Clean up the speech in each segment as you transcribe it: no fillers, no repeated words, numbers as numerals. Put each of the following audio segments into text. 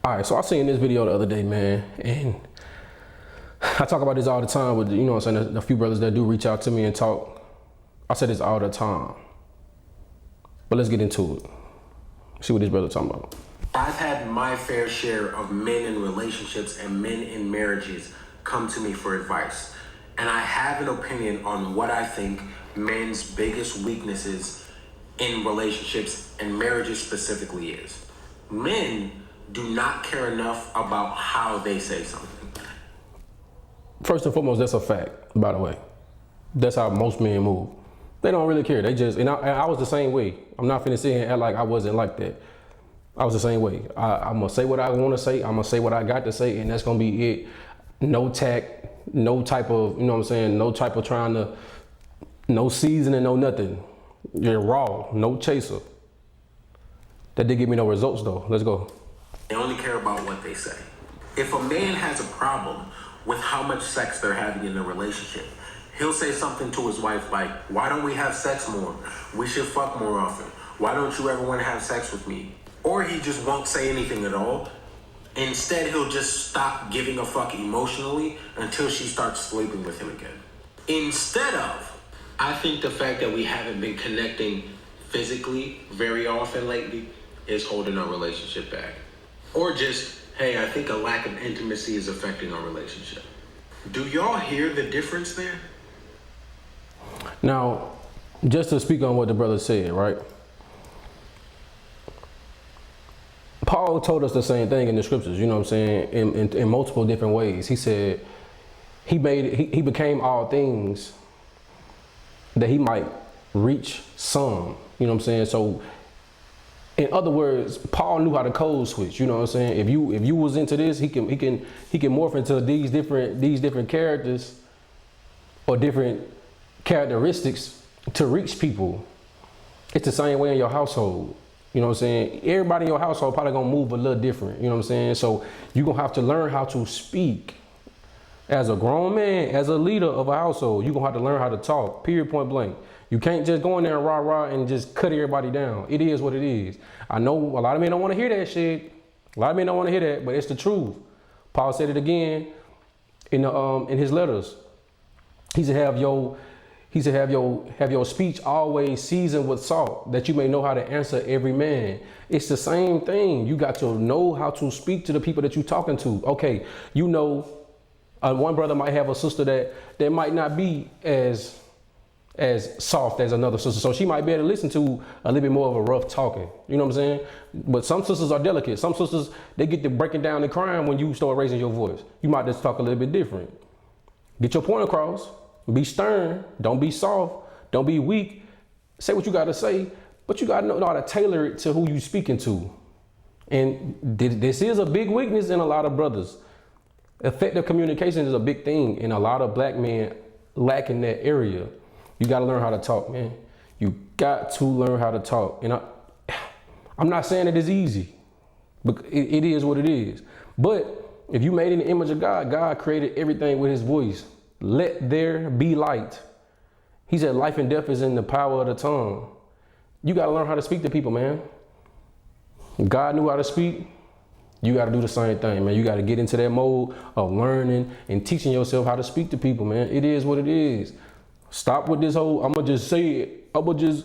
All right, so I seen this video the other day, man, and I talk about this all the time with, you know what I'm saying, a few brothers that do reach out to me and talk. I say this all the time, but let's get into it. See what this brother talking about. I've had my fair share of men in relationships and men in marriages come to me for advice. And I have an opinion on what I think men's biggest weaknesses in relationships and marriages specifically is. Men do not care enough about how they say something. First and foremost, that's a fact, by the way. That's how most men move. They don't really care. They just, and I was the same way. I'm not finna sit here and act like I wasn't like that. I was the same way. I'm gonna say what I wanna say. I'm gonna say what I got to say, and that's gonna be it. No tact, no type of, you know what I'm saying, no type of trying to, no seasoning, no nothing. You're raw, no chaser. That did give me no results though. Let's go. They only care about what they say. If a man has a problem with how much sex they're having in a relationship, he'll say something to his wife like, why don't we have sex more? We should fuck more often. Why don't you ever want to have sex with me? Or he just won't say anything at all. Instead, he'll just stop giving a fuck emotionally until she starts sleeping with him again. Instead of, I think the fact that we haven't been connecting physically very often lately is holding our relationship back. Or just, hey, I think a lack of intimacy is affecting our relationship. Do y'all hear the difference there? Now, just to speak on what the brother said, right? Paul told us the same thing in the scriptures, you know what I'm saying, in multiple different ways. He said he became all things that he might reach some, you know what I'm saying? So in other words, Paul knew how to code switch, you know what I'm saying? If you was into this, he can morph into these different characters or different characteristics to reach people. It's the same way in your household. You know what I'm saying? Everybody in your household probably gonna move a little different, you know what I'm saying? So you're gonna have to learn how to speak. As a grown man, as a leader of a household, you're gonna have to learn how to talk, period, point blank. You can't just go in there and rah and just cut everybody down. It is what it is. I know a lot of men don't wanna hear that shit. A lot of men don't wanna hear that, but it's the truth. Paul said it again in his letters. He said, have your speech always seasoned with salt, that you may know how to answer every man. It's the same thing. You got to know how to speak to the people that you're talking to. Okay, you know, one brother might have a sister that might not be as soft as another sister. So she might be able to listen to a little bit more of a rough talking. You know what I'm saying? But some sisters are delicate. Some sisters, they get to breaking down and crying when you start raising your voice. You might just talk a little bit different. Get your point across. Be stern, don't be soft, don't be weak. Say what you gotta say, but you gotta know how to tailor it to who you speaking to. And this is a big weakness in a lot of brothers. Effective communication is a big thing, and a lot of black men lack in that area. You gotta learn how to talk, man. You got to learn how to talk. And I'm not saying it is easy, but it is what it is. But if you made in the image of God, God created everything with his voice. Let there be light. He said life and death is in the power of the tongue. You got to learn how to speak to people, man. God knew how to speak. You got to do the same thing, man. You got to get into that mode of learning and teaching yourself how to speak to people, man. It is what it is. Stop with this whole, I'm going to just say it. I'm going to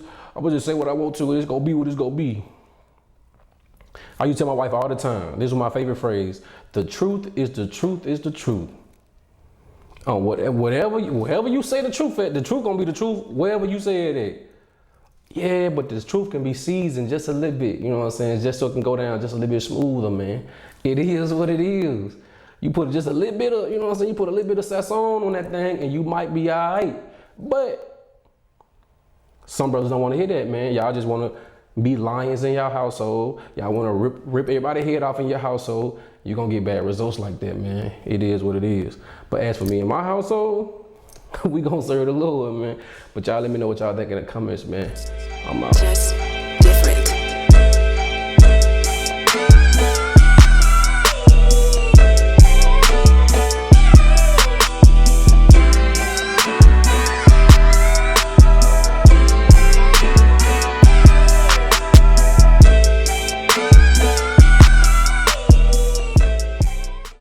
just say what I want to. It's going to be what it's going to be. I used to tell my wife all the time. This was my favorite phrase. The truth is the truth is the truth. Wherever you say the truth at, the truth gonna be the truth wherever you say it at. Yeah, but the truth can be seasoned just a little bit, you know what I'm saying? Just so it can go down just a little bit smoother, man. It is what it is. You put just a little bit of, you know what I'm saying? You put a little bit of sazon on that thing and you might be all right. But some brothers don't want to hear that, man. Y'all just want to be lions in your household. Y'all want to rip everybody's head off in your household. You're going to get bad results like that, man. It is what it is. But as for me and my household, we going to serve the Lord, man. But y'all let me know what y'all think in the comments, man. I'm out.